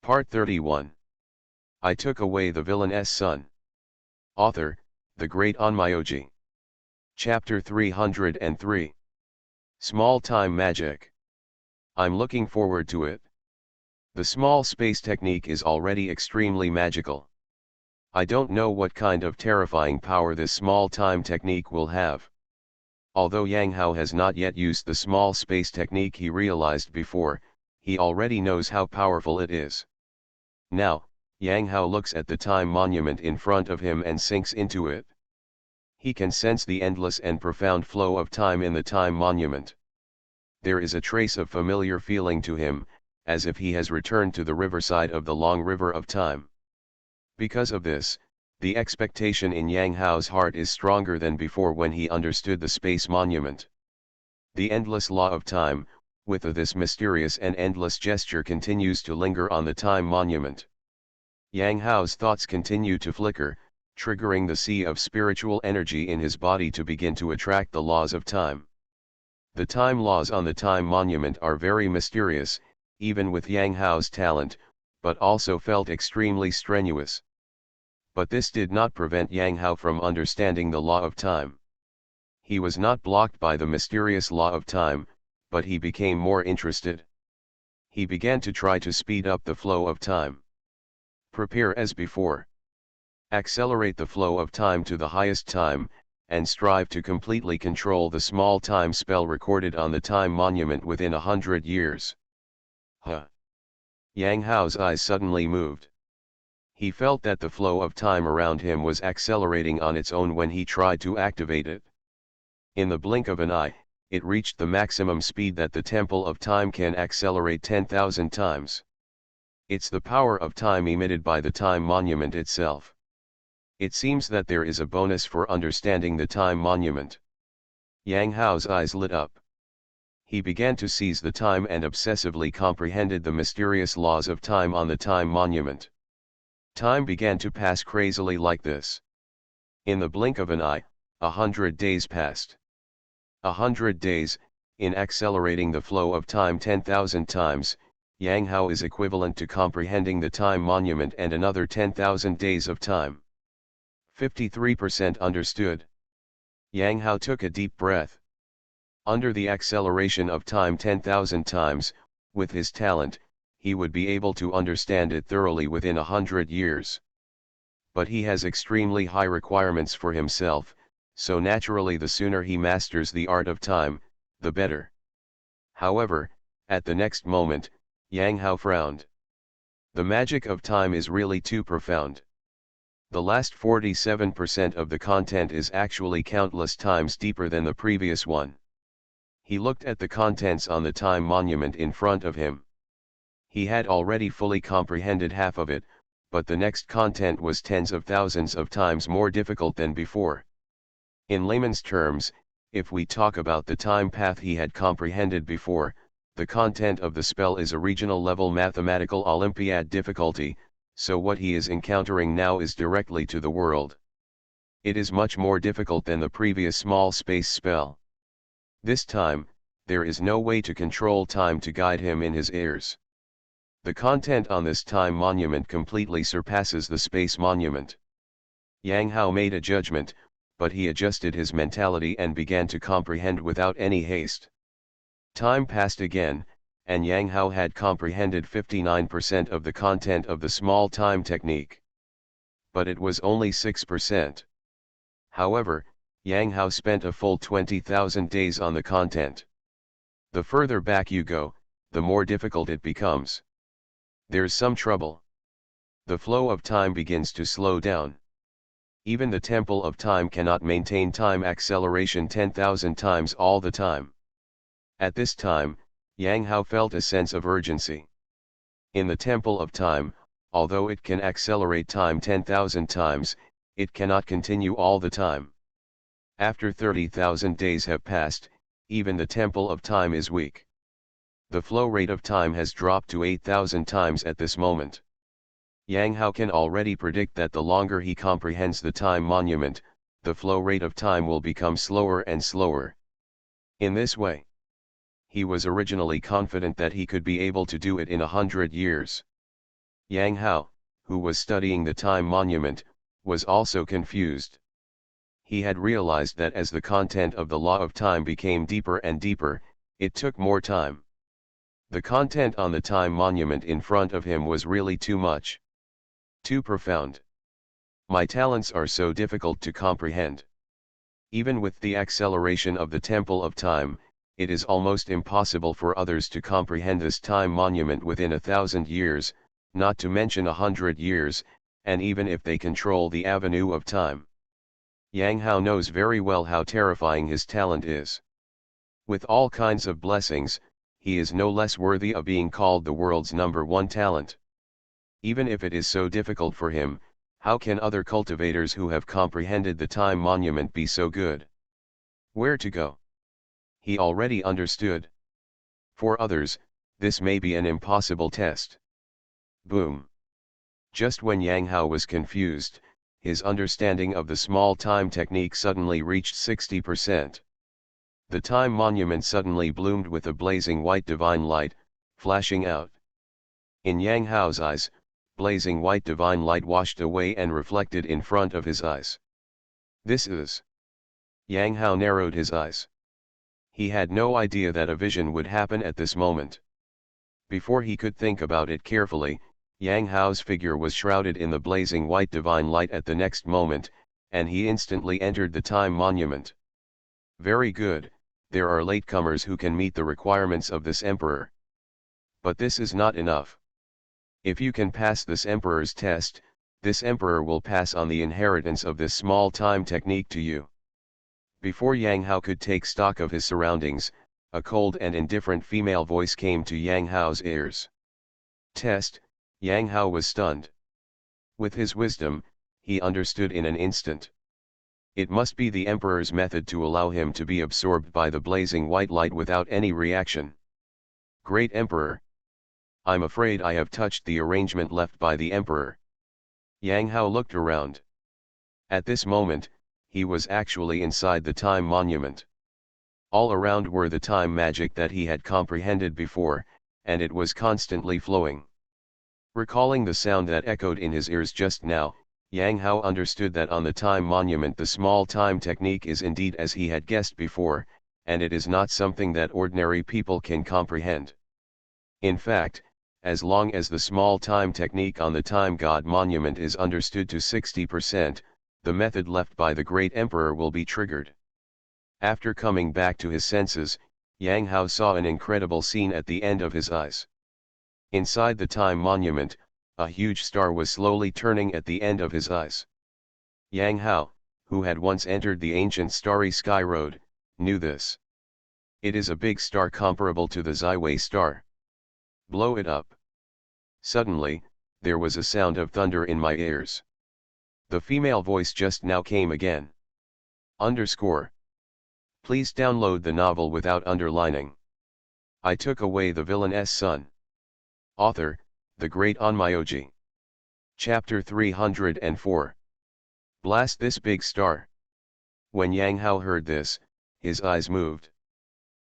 Part 31. I took away the villain's son. Author, the great Onmyoji. Chapter 303. Small time magic. I'm looking forward to it. The small space technique is already extremely magical. I don't know what kind of terrifying power this small time technique will have. Although Yang Hao has not yet used the small space technique he realized before, he already knows how powerful it is. Now, Yang Hao looks at the time monument in front of him and sinks into it. He can sense the endless and profound flow of time in the time monument. There is a trace of familiar feeling to him, as if he has returned to the riverside of the long river of time. Because of this, the expectation in Yang Hao's heart is stronger than before when he understood the space monument. The endless law of time, with this mysterious and endless gesture, continues to linger on the time monument. Yang Hao's thoughts continue to flicker, triggering the sea of spiritual energy in his body to begin to attract the laws of time. The time laws on the time monument are very mysterious, even with Yang Hao's talent, but also felt extremely strenuous. But this did not prevent Yang Hao from understanding the law of time. He was not blocked by the mysterious law of time, but he became more interested. He began to try to speed up the flow of time. Prepare as before. Accelerate the flow of time to the highest time, and strive to completely control the small time spell recorded on the time monument within 100 years. Huh! Yang Hao's eyes suddenly moved. He felt that the flow of time around him was accelerating on its own when he tried to activate it. In the blink of an eye, it reached the maximum speed that the Temple of Time can accelerate 10,000 times. It's the power of time emitted by the time monument itself. It seems that there is a bonus for understanding the time monument. Yang Hao's eyes lit up. He began to seize the time and obsessively comprehended the mysterious laws of time on the time monument. Time began to pass crazily like this. In the blink of an eye, 100 days passed. 100 days, in accelerating the flow of time 10,000 times, Yang Hao is equivalent to comprehending the time monument and another 10,000 days of time. 53% understood. Yang Hao took a deep breath. Under the acceleration of time 10,000 times, with his talent, he would be able to understand it thoroughly within 100 years. But he has extremely high requirements for himself, so naturally the sooner he masters the art of time, the better. However, at the next moment, Yang Hao frowned. The magic of time is really too profound. The last 47% of the content is actually countless times deeper than the previous one. He looked at the contents on the time monument in front of him. He had already fully comprehended half of it, but the next content was tens of thousands of times more difficult than before. In layman's terms, if we talk about the time path he had comprehended before, the content of the spell is a regional level mathematical Olympiad difficulty, so what he is encountering now is directly to the world. It is much more difficult than the previous small space spell. This time, there is no way to control time to guide him in his ears. The content on this time monument completely surpasses the space monument. Yang Hao made a judgment, but he adjusted his mentality and began to comprehend without any haste. Time passed again, and Yang Hao had comprehended 59% of the content of the small time technique. But it was only 6%. However, Yang Hao spent a full 20,000 days on the content. The further back you go, the more difficult it becomes. There's some trouble. The flow of time begins to slow down. Even the Temple of Time cannot maintain time acceleration 10,000 times all the time. At this time, Yang Hao felt a sense of urgency. In the Temple of Time, although it can accelerate time 10,000 times, it cannot continue all the time. After 30,000 days have passed, even the Temple of Time is weak. The flow rate of time has dropped to 8,000 times at this moment. Yang Hao can already predict that the longer he comprehends the time monument, the flow rate of time will become slower and slower. In this way, he was originally confident that he could be able to do it in 100 years. Yang Hao, who was studying the time monument, was also confused. He had realized that as the content of the law of time became deeper and deeper, it took more time. The content on the time monument in front of him was really too much. Too profound. My talents are so difficult to comprehend. Even with the acceleration of the temple of time, it is almost impossible for others to comprehend this time monument within 1,000 years, not to mention 100 years, and even if they control the avenue of time. Yang Hao knows very well how terrifying his talent is. With all kinds of blessings, he is no less worthy of being called the world's #1 talent. Even if it is so difficult for him, how can other cultivators who have comprehended the time monument be so good? Where to go? He already understood. For others, this may be an impossible test. Boom. Just when Yang Hao was confused, his understanding of the small time technique suddenly reached 60%. The time monument suddenly bloomed with a blazing white divine light, flashing out. In Yang Hao's eyes, blazing white divine light washed away and reflected in front of his eyes. This is. Yang Hao narrowed his eyes. He had no idea that a vision would happen at this moment. Before he could think about it carefully, Yang Hao's figure was shrouded in the blazing white divine light at the next moment, and he instantly entered the time monument. Very good, there are latecomers who can meet the requirements of this emperor. But this is not enough. If you can pass this emperor's test, this emperor will pass on the inheritance of this small time technique to you. Before Yang Hao could take stock of his surroundings, a cold and indifferent female voice came to Yang Hao's ears. Test. Yang Hao was stunned. With his wisdom, he understood in an instant. It must be the emperor's method to allow him to be absorbed by the blazing white light without any reaction. Great Emperor. I'm afraid I have touched the arrangement left by the emperor. Yang Hao looked around. At this moment, he was actually inside the time monument. All around were the time magic that he had comprehended before, and it was constantly flowing. Recalling the sound that echoed in his ears just now, Yang Hao understood that on the time monument the small time technique is indeed as he had guessed before, and it is not something that ordinary people can comprehend. In fact, as long as the small time technique on the time god monument is understood to 60%, the method left by the great emperor will be triggered. After coming back to his senses, Yang Hao saw an incredible scene at the end of his eyes. Inside the time monument, a huge star was slowly turning at the end of his eyes. Yang Hao, who had once entered the ancient starry sky road, knew this. It is a big star comparable to the Sci-fi star. Blow it up. Suddenly, there was a sound of thunder in my ears. The female voice just now came again. Underscore. Please download the novel without underlining. I took away the villain's son. Author, the great Onmyoji. Chapter 304. Blast this big star. When Yang Hao heard this, his eyes moved.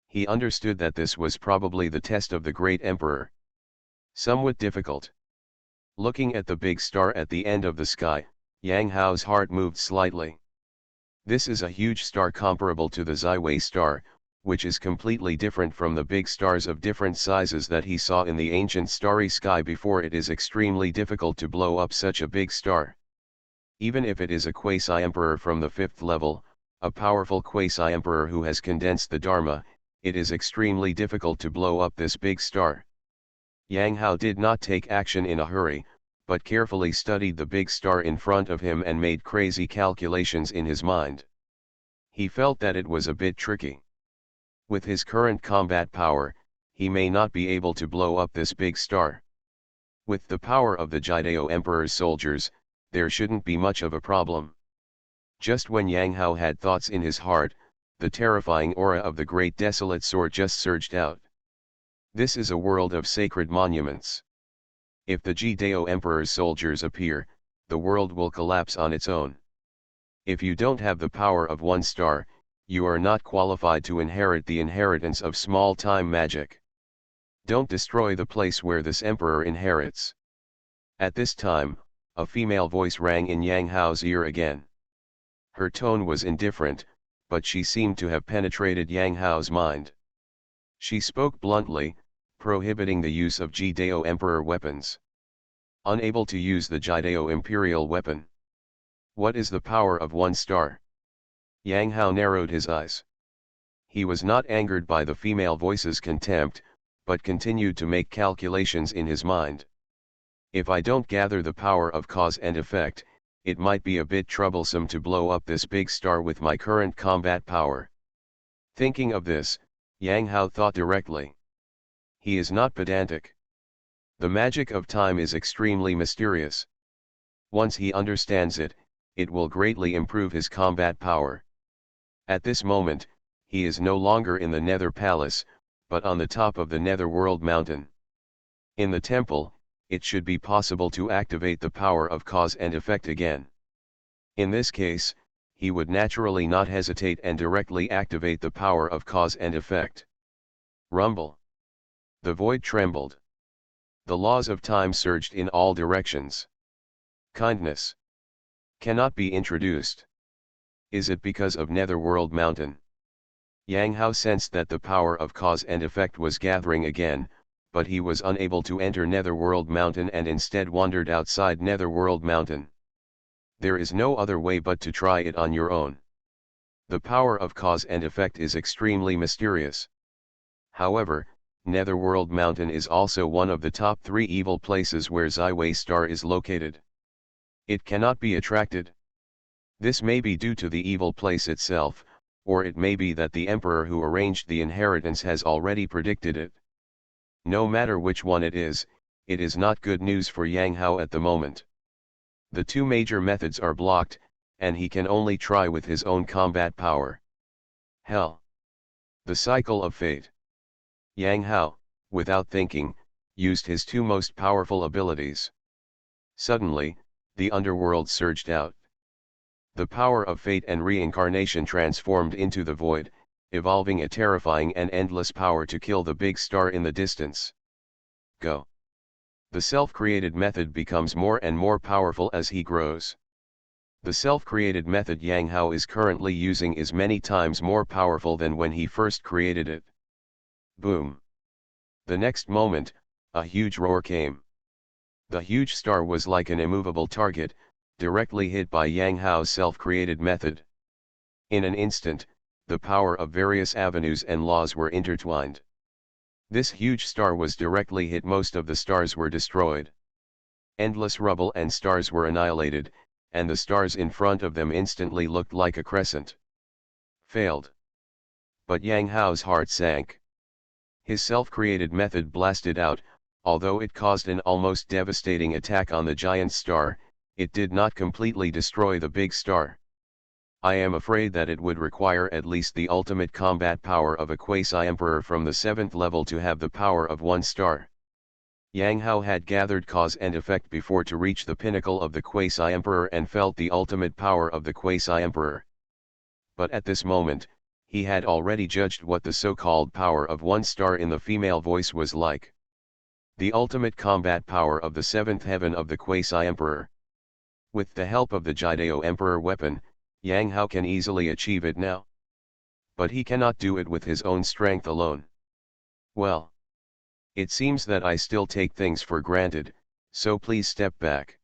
He understood that this was probably the test of the great emperor. Somewhat difficult. Looking at the big star at the end of the sky, Yang Hao's heart moved slightly. This is a huge star comparable to the Sci-fi star, which is completely different from the big stars of different sizes that he saw in the ancient starry sky before. It is extremely difficult to blow up such a big star. Even if it is a quasi-emperor from the 5th level, a powerful quasi-emperor who has condensed the Dharma, it is extremely difficult to blow up this big star. Yang Hao did not take action in a hurry, but carefully studied the big star in front of him and made crazy calculations in his mind. He felt that it was a bit tricky. With his current combat power, he may not be able to blow up this big star. With the power of the Jidao Emperor's soldiers, there shouldn't be much of a problem. Just when Yang Hao had thoughts in his heart, the terrifying aura of the great desolate sword just surged out. This is a world of sacred monuments. If the Jidao Emperor's soldiers appear, the world will collapse on its own. If you don't have the power of one star, you are not qualified to inherit the inheritance of small time magic. Don't destroy the place where this emperor inherits. At this time, a female voice rang in Yang Hao's ear again. Her tone was indifferent, but she seemed to have penetrated Yang Hao's mind. She spoke bluntly, prohibiting the use of Jidao Emperor weapons. Unable to use the Jidao Imperial weapon. What is the power of one star? Yang Hao narrowed his eyes. He was not angered by the female voice's contempt, but continued to make calculations in his mind. If I don't gather the power of cause and effect, it might be a bit troublesome to blow up this big star with my current combat power. Thinking of this, Yang Hao thought directly. He is not pedantic. The magic of time is extremely mysterious. Once he understands it, it will greatly improve his combat power. At this moment, he is no longer in the Nether Palace, but on the top of the Netherworld Mountain. In the temple, it should be possible to activate the power of cause and effect again. In this case, he would naturally not hesitate and directly activate the power of cause and effect. Rumble. The void trembled. The laws of time surged in all directions. Kindness cannot be introduced. Is it because of Netherworld Mountain? Yang Hao sensed that the power of cause and effect was gathering again, but he was unable to enter Netherworld Mountain and instead wandered outside Netherworld Mountain. There is no other way but to try it on your own. The power of cause and effect is extremely mysterious. However, Netherworld Mountain is also one of the top 3 evil places where Ziwei Star is located. It cannot be attracted. This may be due to the evil place itself, or it may be that the emperor who arranged the inheritance has already predicted it. No matter which one it is not good news for Yang Hao at the moment. The 2 major methods are blocked, and he can only try with his own combat power. Hell. The cycle of fate. Yang Hao, without thinking, used his 2 most powerful abilities. Suddenly, the underworld surged out. The power of fate and reincarnation transformed into the void, evolving a terrifying and endless power to kill the big star in the distance. Go. The self-created method becomes more and more powerful as he grows. The self-created method Yang Hao is currently using is many times more powerful than when he first created it. Boom. The next moment, a huge roar came. The huge star was like an immovable target, directly hit by Yang Hao's self-created method. In an instant, the power of various avenues and laws were intertwined. This huge star was directly hit. Most of the stars were destroyed. Endless rubble and stars were annihilated, and the stars in front of them instantly looked like a crescent. Failed. But Yang Hao's heart sank. His self-created method blasted out, although it caused an almost devastating attack on the giant star, it did not completely destroy the big star. I am afraid that it would require at least the ultimate combat power of a quasi-emperor from the 7th level to have the power of one star. Yang Hao had gathered cause and effect before to reach the pinnacle of the quasi-emperor and felt the ultimate power of the quasi-emperor. But at this moment, he had already judged what the so-called power of one star in the female voice was like. The ultimate combat power of the 7th heaven of the quasi-emperor. With the help of the Jidao Emperor weapon, Yang Hao can easily achieve it now. But he cannot do it with his own strength alone. Well. It seems that I still take things for granted, so please step back.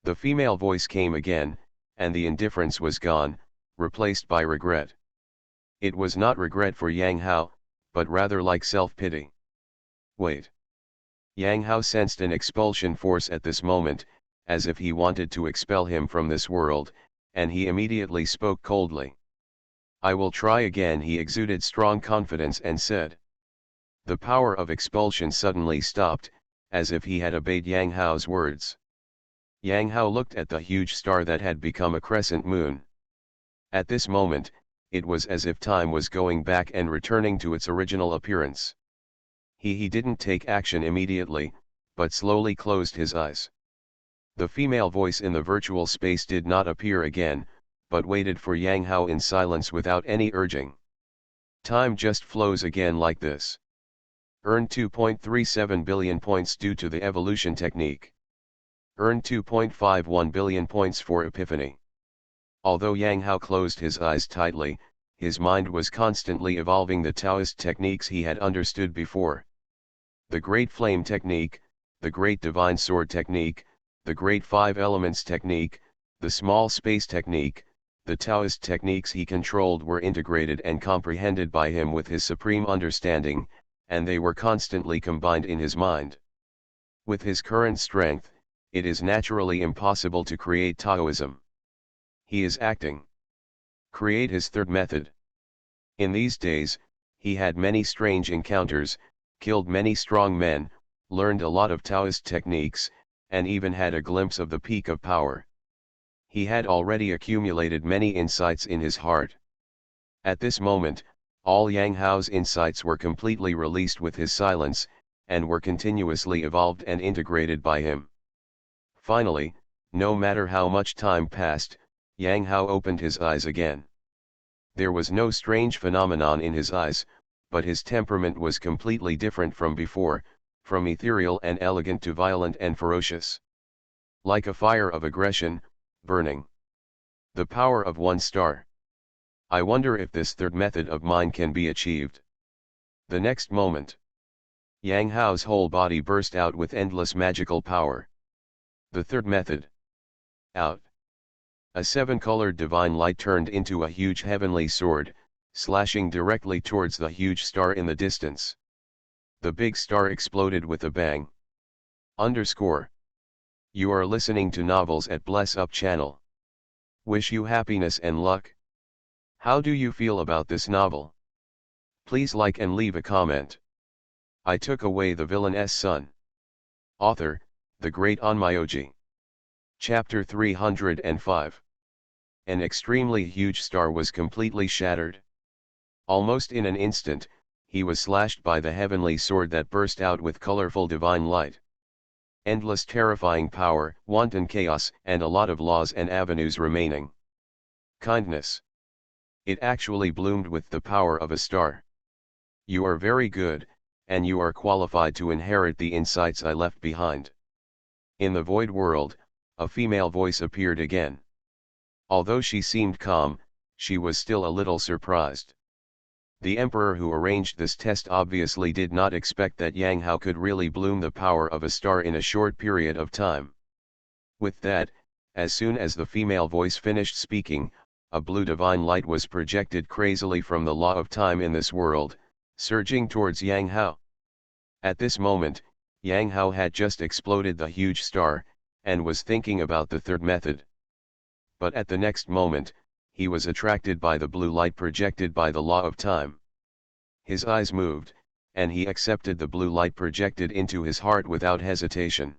The female voice came again, and the indifference was gone, replaced by regret. It was not regret for Yang Hao, but rather like self-pity. Wait. Yang Hao sensed an expulsion force at this moment, as if he wanted to expel him from this world, and he immediately spoke coldly. I will try again. He exuded strong confidence and said. The power of expulsion suddenly stopped, as if he had obeyed Yang Hao's words. Yang Hao looked at the huge star that had become a crescent moon. At this moment, it was as if time was going back and returning to its original appearance. He didn't take action immediately, but slowly closed his eyes. The female voice in the virtual space did not appear again, but waited for Yang Hao in silence without any urging. Time just flows again like this. Earned 2.37 billion points due to the evolution technique. Earned 2.51 billion points for Epiphany. Although Yang Hao closed his eyes tightly, his mind was constantly evolving the Taoist techniques he had understood before. The Great Flame Technique, the Great Divine Sword Technique, the Great Five Elements Technique, the Small Space Technique, the Taoist techniques he controlled were integrated and comprehended by him with his supreme understanding, and they were constantly combined in his mind. With his current strength, it is naturally impossible to create Taoism. He is acting. Create his third method. In these days, he had many strange encounters, killed many strong men, learned a lot of Taoist techniques, and even had a glimpse of the peak of power. He had already accumulated many insights in his heart. At this moment, all Yang Hao's insights were completely released with his silence, and were continuously evolved and integrated by him. Finally, no matter how much time passed, Yang Hao opened his eyes again. There was no strange phenomenon in his eyes, but his temperament was completely different from before, from ethereal and elegant to violent and ferocious. Like a fire of aggression, burning. The power of one star. I wonder if this third method of mine can be achieved. The next moment, Yang Hao's whole body burst out with endless magical power. The third method. Out. A seven-colored divine light turned into a huge heavenly sword, slashing directly towards the huge star in the distance. The big star exploded with a bang. You are listening to Novels at Bless Up channel. Wish you happiness and luck. How do you feel about this novel? Please like and leave a comment. I took away the villain's son. Author, the Great Onmyoji. Chapter 305. An extremely huge star was completely shattered. Almost in an instant, he was slashed by the heavenly sword that burst out with colorful divine light. Endless terrifying power, wanton chaos, and a lot of laws and avenues remaining. Kindness. It actually bloomed with the power of a star. You are very good, and you are qualified to inherit the insights I left behind. In the void world, a female voice appeared again. Although she seemed calm, she was still a little surprised. The emperor who arranged this test obviously did not expect that Yang Hao could really bloom the power of a star in a short period of time. With that, as soon as the female voice finished speaking, a blue divine light was projected crazily from the law of time in this world, surging towards Yang Hao. At this moment, Yang Hao had just exploded the huge star, and was thinking about the third method. But at the next moment, he was attracted by the blue light projected by the law of time. His eyes moved, and he accepted the blue light projected into his heart without hesitation.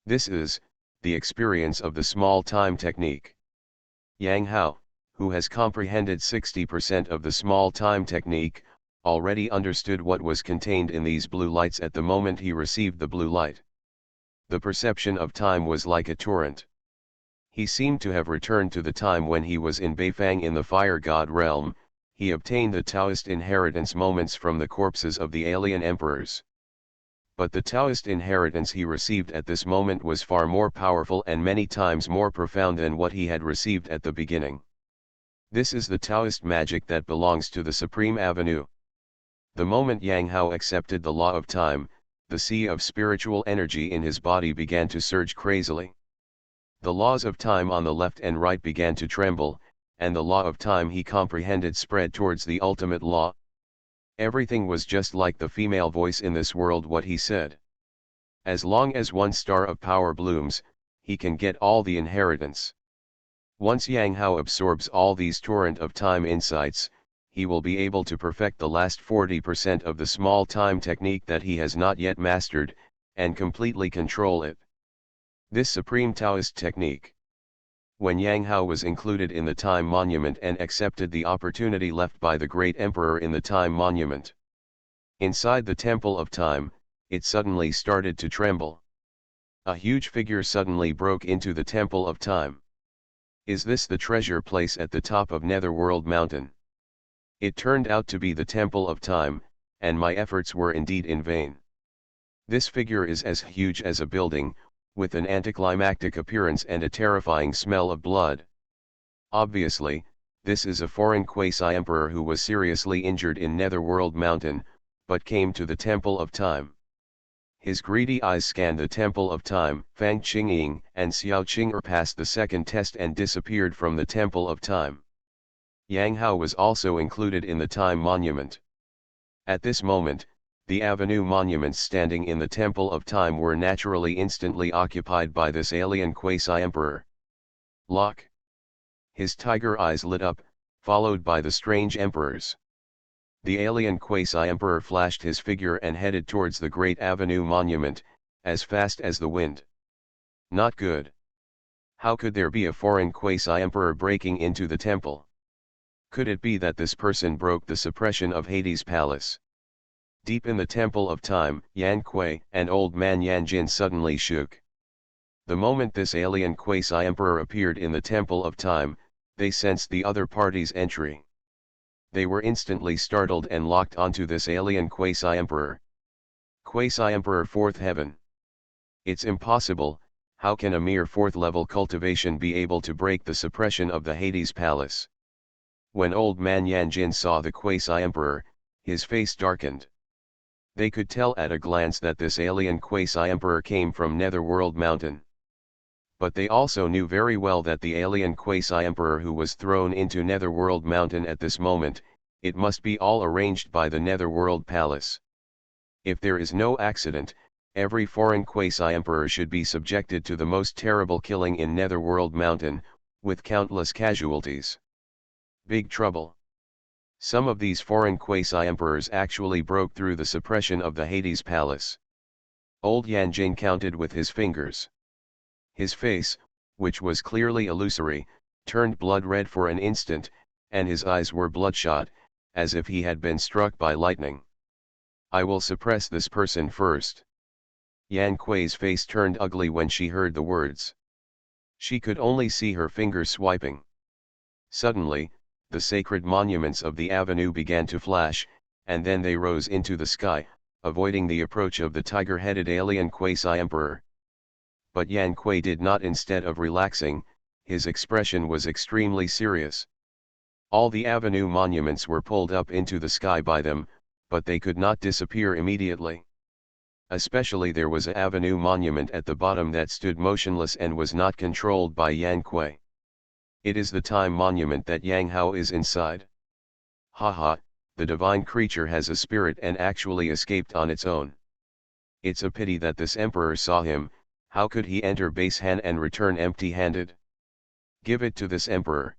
This is the experience of the small time technique. Yang Hao, who has comprehended 60% of the small time technique, already understood what was contained in these blue lights at the moment he received the blue light. The perception of time was like a torrent. He seemed to have returned to the time when he was in Beifang in the fire god realm. He obtained the Taoist inheritance moments from the corpses of the alien emperors. But the Taoist inheritance he received at this moment was far more powerful and many times more profound than what he had received at the beginning. This is the Taoist magic that belongs to the Supreme Avenue. The moment Yang Hao accepted the law of time, the sea of spiritual energy in his body began to surge crazily. The laws of time on the left and right began to tremble, and the law of time he comprehended spread towards the ultimate law. Everything was just like the female voice in this world what he said. As long as one star of power blooms, he can get all the inheritance. Once Yang Hao absorbs all these torrent of time insights, he will be able to perfect the last 40% of the small time technique that he has not yet mastered, and completely control it. This supreme Taoist technique. When Yang Hao was included in the time monument and accepted the opportunity left by the great emperor in the time monument. Inside the temple of time, it suddenly started to tremble. A huge figure suddenly broke into the temple of time. Is this the treasure place at the top of Netherworld Mountain? It turned out to be the temple of time, and my efforts were indeed in vain. This figure is as huge as a building, with an anticlimactic appearance and a terrifying smell of blood. Obviously, this is a foreign quasi-emperor who was seriously injured in Netherworld Mountain, but came to the Temple of Time. His greedy eyes scanned the Temple of Time. Fang Qingying and Xiao Qing'er passed the second test and disappeared from the Temple of Time. Yang Hao was also included in the Time Monument. At this moment, the avenue monuments standing in the Temple of Time were naturally instantly occupied by this alien quasi-emperor. Lock. His tiger eyes lit up, followed by the strange emperors. The alien quasi-emperor flashed his figure and headed towards the Great Avenue Monument, as fast as the wind. Not good. How could there be a foreign quasi-emperor breaking into the temple? Could it be that this person broke the suppression of Hades' palace? Deep in the Temple of Time, Yan Kuei and Old Man Yan Jin suddenly shook. The moment this alien quasi-emperor appeared in the Temple of Time, they sensed the other party's entry. They were instantly startled and locked onto this alien quasi-emperor. Quasi-emperor Fourth Heaven. It's impossible. How can a mere fourth-level cultivation be able to break the suppression of the Hades palace? When Old Man Yan Jin saw the quasi-emperor, his face darkened. They could tell at a glance that this alien quasi-emperor came from Netherworld Mountain. But they also knew very well that the alien quasi-emperor who was thrown into Netherworld Mountain at this moment, it must be all arranged by the Netherworld Palace. If there is no accident, every foreign quasi-emperor should be subjected to the most terrible killing in Netherworld Mountain, with countless casualties. Big trouble. Some of these foreign quasi-emperors actually broke through the suppression of the Hades Palace. Old Yan Jin counted with his fingers. His face, which was clearly illusory, turned blood red for an instant, and his eyes were bloodshot, as if he had been struck by lightning. I will suppress this person first. Yan Kuei's face turned ugly when she heard the words. She could only see her fingers swiping. Suddenly, the sacred monuments of the avenue began to flash, and then they rose into the sky, avoiding the approach of the tiger-headed alien quasi-emperor. But Yan Kuei did not. Instead of relaxing, his expression was extremely serious. All the avenue monuments were pulled up into the sky by them, but they could not disappear immediately. Especially there was an avenue monument at the bottom that stood motionless and was not controlled by Yan Kuei. It is the time monument that Yang Hao is inside. Haha, the divine creature has a spirit and actually escaped on its own. It's a pity that this emperor saw him. How could he enter Base Han and return empty-handed? Give it to this emperor.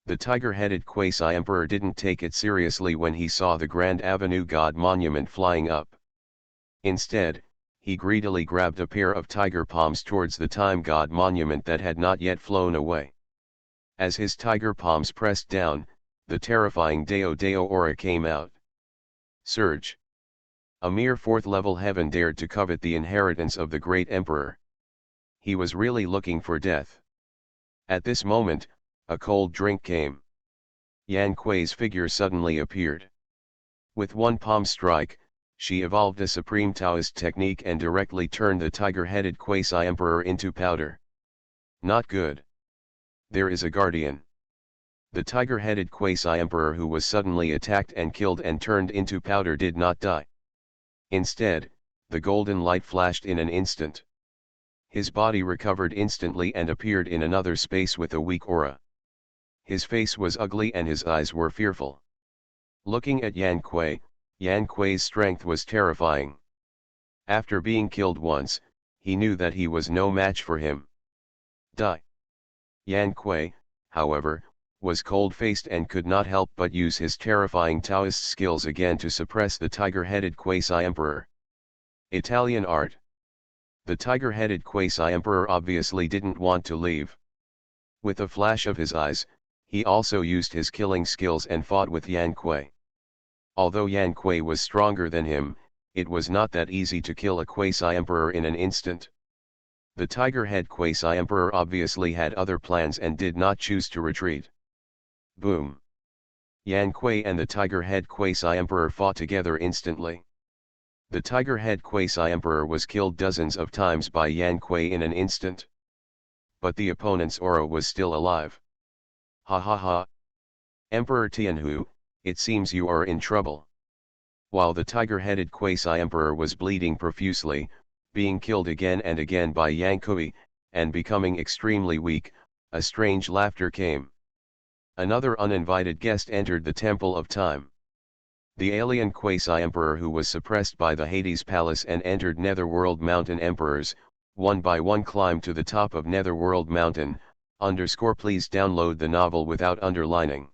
The tiger-headed quasi-emperor didn't take it seriously when he saw the Grand Avenue God monument flying up. Instead, he greedily grabbed a pair of tiger palms towards the Time God monument that had not yet flown away. As his tiger palms pressed down, the terrifying Deo Deo aura came out. Surge. A mere fourth-level heaven dared to covet the inheritance of the great emperor. He was really looking for death. At this moment, a cold drink came. Yan Kuei's figure suddenly appeared. With one palm strike, she evolved a supreme Taoist technique and directly turned the tiger-headed quasi-emperor into powder. Not good. There is a guardian. The tiger-headed quasi-emperor who was suddenly attacked and killed and turned into powder did not die. Instead, the golden light flashed in an instant. His body recovered instantly and appeared in another space with a weak aura. His face was ugly and his eyes were fearful. Looking at Yan Kuei's strength was terrifying. After being killed once, he knew that he was no match for him. Die. Yan Kuei, however, was cold-faced and could not help but use his terrifying Taoist skills again to suppress the tiger-headed quasi-emperor. Italian art. The tiger-headed quasi-emperor obviously didn't want to leave. With a flash of his eyes, he also used his killing skills and fought with Yan Kuei. Although Yan Kuei was stronger than him, it was not that easy to kill a quasi-emperor in an instant. The tiger-head quasi-emperor obviously had other plans and did not choose to retreat. Boom. Yan Kuei and the tiger-head quasi-emperor fought together instantly. The tiger-head quasi-emperor was killed dozens of times by Yan Kuei in an instant. But the opponent's aura was still alive. Ha ha ha. Emperor Tianhu, it seems you are in trouble. While the tiger-headed quasi-emperor was bleeding profusely, being killed again and again by Yang Kui, and becoming extremely weak, a strange laughter came. Another uninvited guest entered the Temple of Time. The alien quasi-emperor who was suppressed by the Hades Palace and entered Netherworld Mountain emperors, one by one climbed to the top of Netherworld Mountain. Please download the novel without underlining.